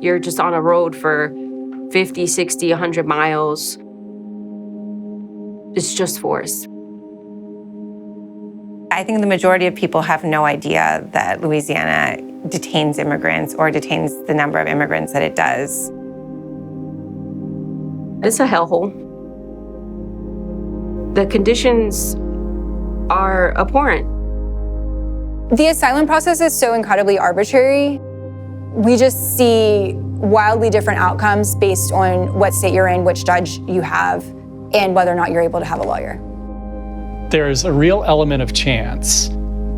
You're just on a road for 50, 60, 100 miles. It's just forest. I think the majority of people have no idea that Louisiana detains immigrants or detains the number of immigrants that it does. It's a hellhole. The conditions are abhorrent. The asylum process is so incredibly arbitrary. We just see wildly different outcomes based on what state you're in, which judge you have, and whether or not you're able to have a lawyer. There's a real element of chance.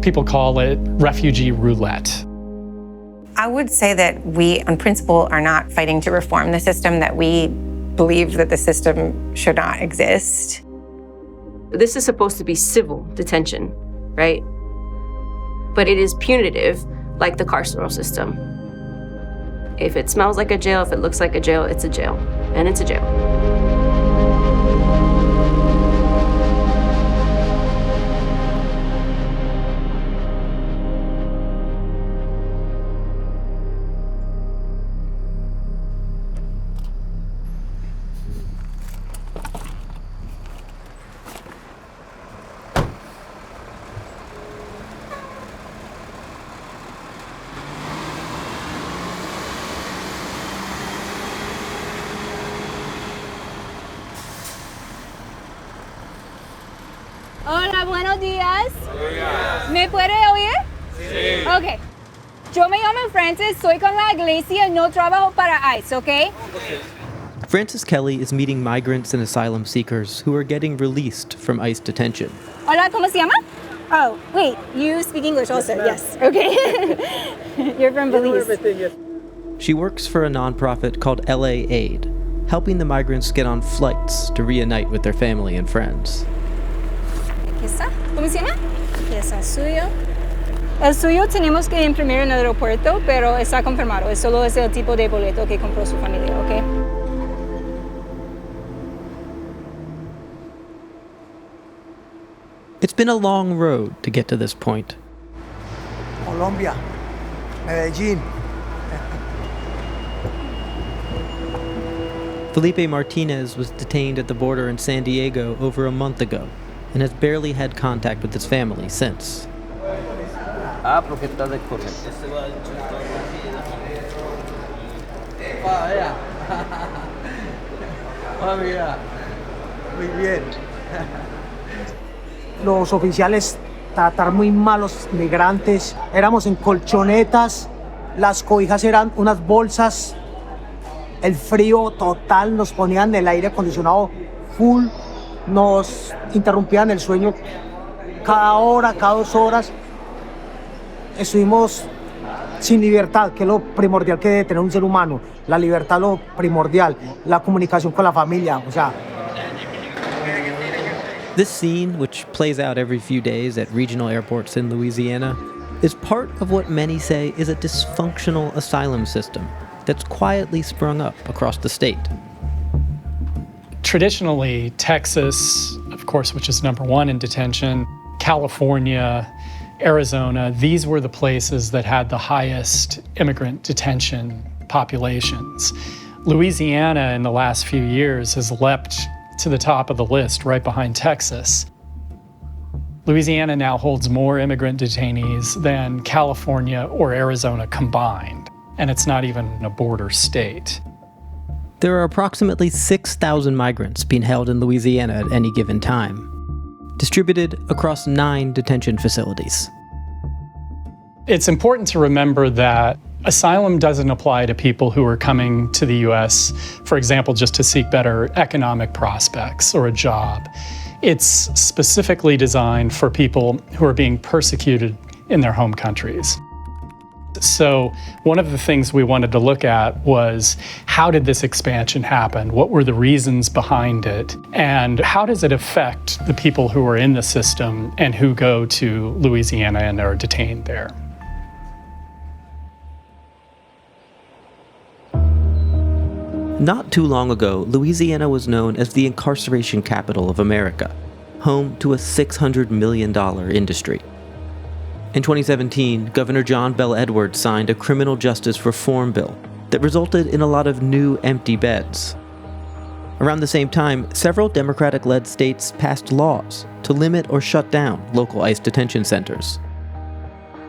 People call it refugee roulette. I would say that we, on principle, are not fighting to reform the system, that we believe that the system should not exist. This is supposed to be civil detention, right? But it is punitive, like the carceral system. If it smells like a jail, if it looks like a jail, it's a jail, and it's a jail. Hola, buenos días. ¿Me puede oír? Sí. Ok. Yo me llamo Francis, soy con la iglesia, no trabajo para ICE, ¿ok? Francis Kelly is meeting migrants and asylum seekers who are getting released from ICE detention. Hola, ¿cómo se llama? Oh, wait, you speak English also? Yes. Okay. You're from Belize. She works for a nonprofit called LA Aid, helping the migrants get on flights to reunite with their family and friends. Aquí está. ¿Cómo se llama? Aquí está el suyo. El suyo tenemos que imprimir en el aeropuerto, pero está confirmado. Es solo es el tipo de boleto que compró su familia, ¿ok? It's been a long road to get to this point. Colombia, Medellín. Felipe Martinez was detained at the border in San Diego over a month ago and has barely had contact with his family since. Muy bien. Los oficiales trataron muy malos migrantes. Éramos en colchonetas, las cobijas eran unas bolsas. El frío total, nos ponían el aire acondicionado full, nos interrumpían el sueño cada hora, cada 2 horas. Estuvimos sin libertad, que es lo primordial que debe tener un ser humano. La libertad lo primordial, la comunicación con la familia, o sea. This scene, which plays out every few days at regional airports in Louisiana, is part of what many say is a dysfunctional asylum system that's quietly sprung up across the state. Traditionally, Texas, of course, which is number 1 in detention, California, Arizona, these were the places that had the highest immigrant detention populations. Louisiana in the last few years has leapt to the top of the list, right behind Texas. Louisiana now holds more immigrant detainees than California or Arizona combined, and it's not even a border state. There are approximately 6,000 migrants being held in Louisiana at any given time, distributed across 9 detention facilities. It's important to remember that asylum doesn't apply to people who are coming to the U.S., for example, just to seek better economic prospects or a job. It's specifically designed for people who are being persecuted in their home countries. So one of the things we wanted to look at was, how did this expansion happen? What were the reasons behind it? And how does it affect the people who are in the system and who go to Louisiana and are detained there? Not too long ago, Louisiana was known as the incarceration capital of America, home to a $600 million industry. In 2017, Governor John Bel Edwards signed a criminal justice reform bill that resulted in a lot of new empty beds. Around the same time, several Democratic-led states passed laws to limit or shut down local ICE detention centers.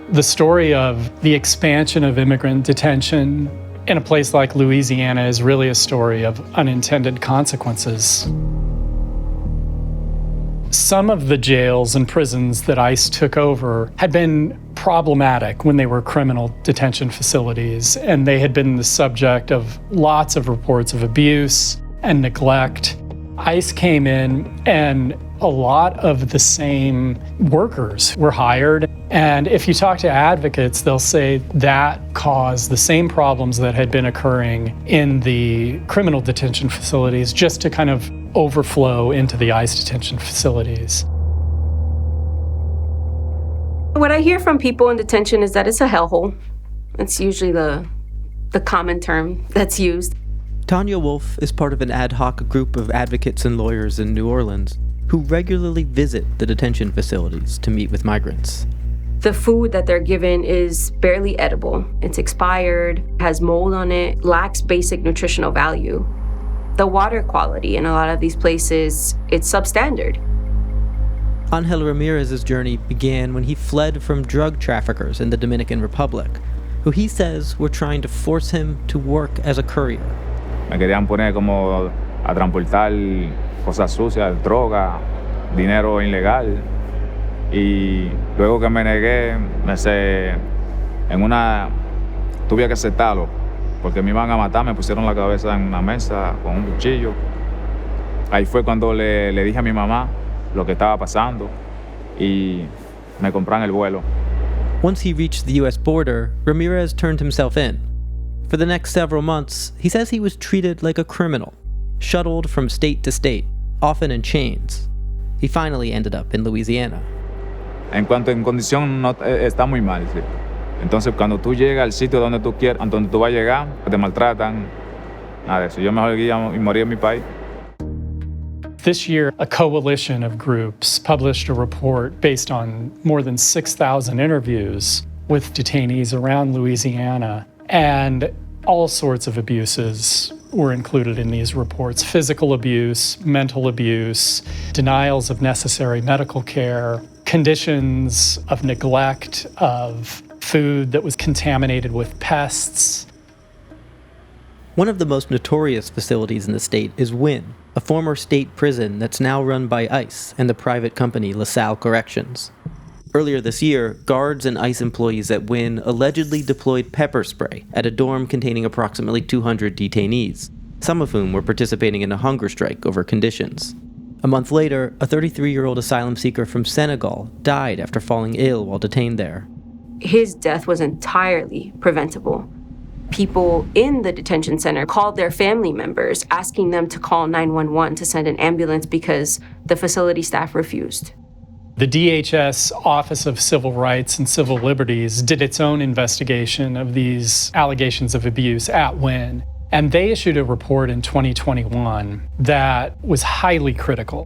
The story of the expansion of immigrant detention in a place like Louisiana is really a story of unintended consequences. Some of the jails and prisons that ICE took over had been problematic when they were criminal detention facilities, and they had been the subject of lots of reports of abuse and neglect. ICE came in, and a lot of the same workers were hired. And if you talk to advocates, they'll say that caused the same problems that had been occurring in the criminal detention facilities just to kind of overflow into the ICE detention facilities. What I hear from people in detention is that it's a hellhole. It's usually the common term that's used. Tanya Wolf is part of an ad hoc group of advocates and lawyers in New Orleans who regularly visit the detention facilities to meet with migrants. The food that they're given is barely edible. It's expired, has mold on it, lacks basic nutritional value. The water quality in a lot of these places, it's substandard. Angel Ramirez's journey began when he fled from drug traffickers in the Dominican Republic, who he says were trying to force him to work as a courier. Me querían poner como a transportar cosas sucias, droga, dinero ilegal. Y luego que me negué, tuve que aceptarlo, porque me iban a matar, me pusieron la cabeza en una mesa con un cuchillo. Ahí fue cuando le dije a mi mamá lo que estaba pasando y me compraron el vuelo. Once he reached the U.S. border, Ramirez turned himself in. For the next several months, he says he was treated like a criminal, shuttled from state to state, often in chains. He finally ended up in Louisiana. En cuanto en condición no, está muy mal, sí. Entonces cuando tú llegas al sitio donde tú quieres, donde tú vas a llegar, te maltratan, nada de eso. Yo mejor guía y morir en mi país. This year, a coalition of groups published a report based on more than 6,000 interviews with detainees around Louisiana, and all sorts of abuses were included in these reports: physical abuse, mental abuse, denials of necessary medical care, conditions of neglect of food that was contaminated with pests. One of the most notorious facilities in the state is Wynne, a former state prison that's now run by ICE and the private company LaSalle Corrections. Earlier this year, guards and ICE employees at Wynne allegedly deployed pepper spray at a dorm containing approximately 200 detainees, some of whom were participating in a hunger strike over conditions. A month later, a 33-year-old asylum seeker from Senegal died after falling ill while detained there. His death was entirely preventable. People in the detention center called their family members, asking them to call 911 to send an ambulance because the facility staff refused. The DHS Office of Civil Rights and Civil Liberties did its own investigation of these allegations of abuse at Wynne, and they issued a report in 2021 that was highly critical.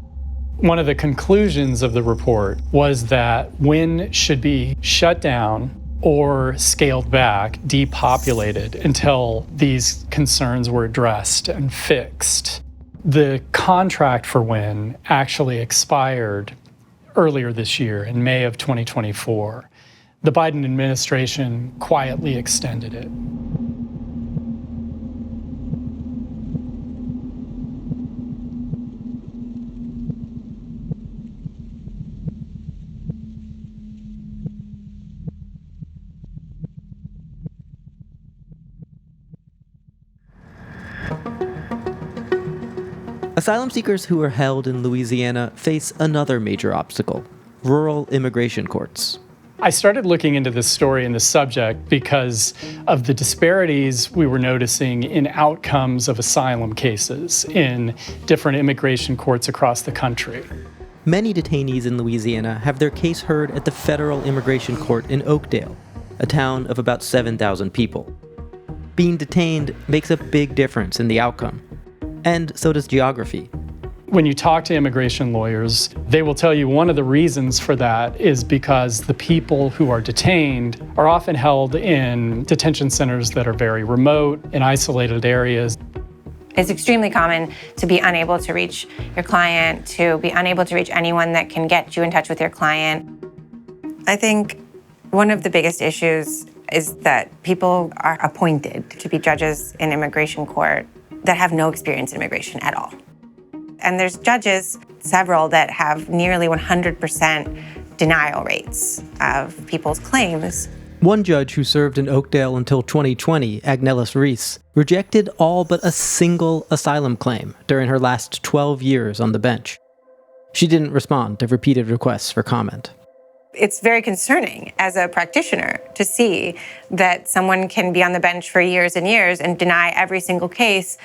One of the conclusions of the report was that Wynne should be shut down or scaled back, depopulated, until these concerns were addressed and fixed. The contract for Wynne actually expired earlier this year, in May of 2024. The Biden administration quietly extended it. Asylum seekers who are held in Louisiana face another major obstacle: rural immigration courts. I started looking into this story and this subject because of the disparities we were noticing in outcomes of asylum cases in different immigration courts across the country. Many detainees in Louisiana have their case heard at the Federal Immigration Court in Oakdale, a town of about 7,000 people. Being detained makes a big difference in the outcome. And so does geography. When you talk to immigration lawyers, they will tell you one of the reasons for that is because the people who are detained are often held in detention centers that are very remote, in isolated areas. It's extremely common to be unable to reach your client, to be unable to reach anyone that can get you in touch with your client. I think one of the biggest issues is that people are appointed to be judges in immigration court that have no experience in immigration at all. And there's judges, several, that have nearly 100% denial rates of people's claims. One judge who served in Oakdale until 2020, Agnelis Reese, rejected all but a single asylum claim during her last 12 years on the bench. She didn't respond to repeated requests for comment. It's very concerning as a practitioner to see that someone can be on the bench for years and years and deny every single case.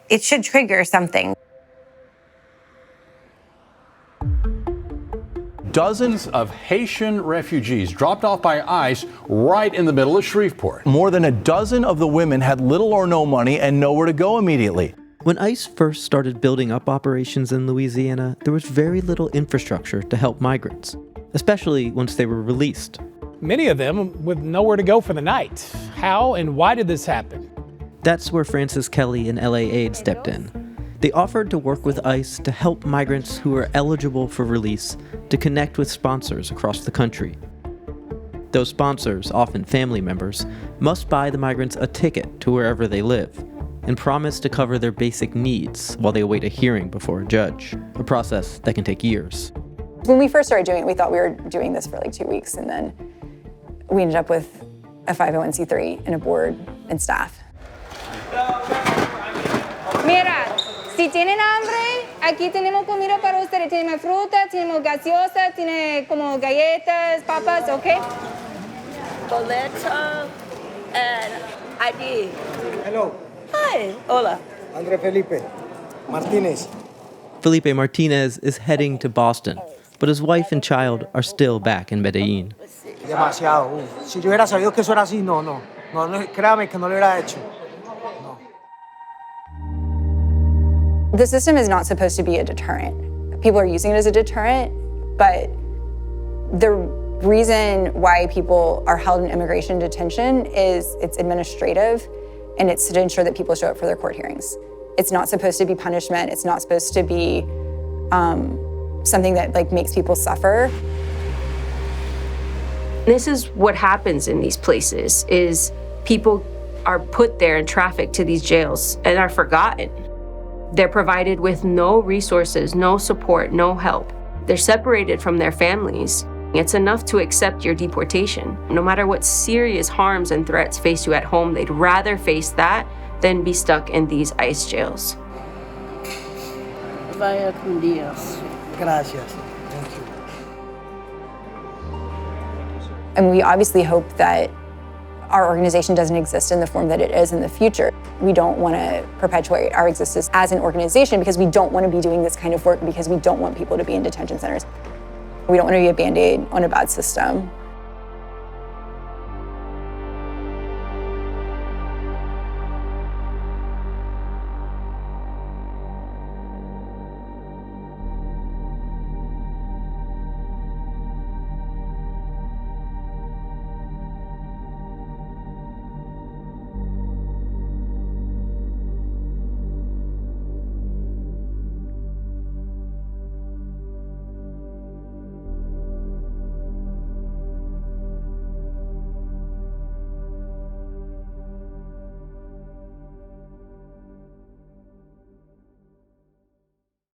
It should trigger something. Dozens of Haitian refugees dropped off by ICE right in the middle of Shreveport. More than a dozen of the women had little or no money and nowhere to go immediately. When ICE first started building up operations in Louisiana, there was very little infrastructure to help migrants, especially once they were released. Many of them with nowhere to go for the night. How and why did this happen? That's where Francis Kelly and LA Aid stepped in. They offered to work with ICE to help migrants who are eligible for release to connect with sponsors across the country. Those sponsors, often family members, must buy the migrants a ticket to wherever they live and promise to cover their basic needs while they await a hearing before a judge, a process that can take years. When we first started doing it, we thought we were doing this for like 2 weeks, and then we ended up with a 501c3 and a board and staff. Mira, si tienen hambre, aquí tenemos comida para ustedes. Tenemos fruta, tenemos gaseosa, tiene como galletas, papas, okay? Boleto and ID. Hello. Hi, hola. Andre Felipe Martinez. Felipe Martinez is heading to Boston, but his wife and child are still back in Medellin. Demasiado. Si yo hubiera sabido que eso era así, no, créame que no lo hubiera hecho. The system is not supposed to be a deterrent. People are using it as a deterrent, but the reason why people are held in immigration detention is it's administrative, and it's to ensure that people show up for their court hearings. It's not supposed to be punishment. It's not supposed to be something that like makes people suffer. This is what happens in these places, is people are put there and trafficked to these jails and are forgotten. They're provided with no resources, no support, no help. They're separated from their families. It's enough to accept your deportation. No matter what serious harms and threats face you at home, they'd rather face that than be stuck in these ICE jails. Vaya con Dios. Gracias. Thank you. And we obviously hope that our organization doesn't exist in the form that it is in the future. We don't want to perpetuate our existence as an organization because we don't want to be doing this kind of work, because we don't want people to be in detention centers. We don't want to be a Band-Aid on a bad system.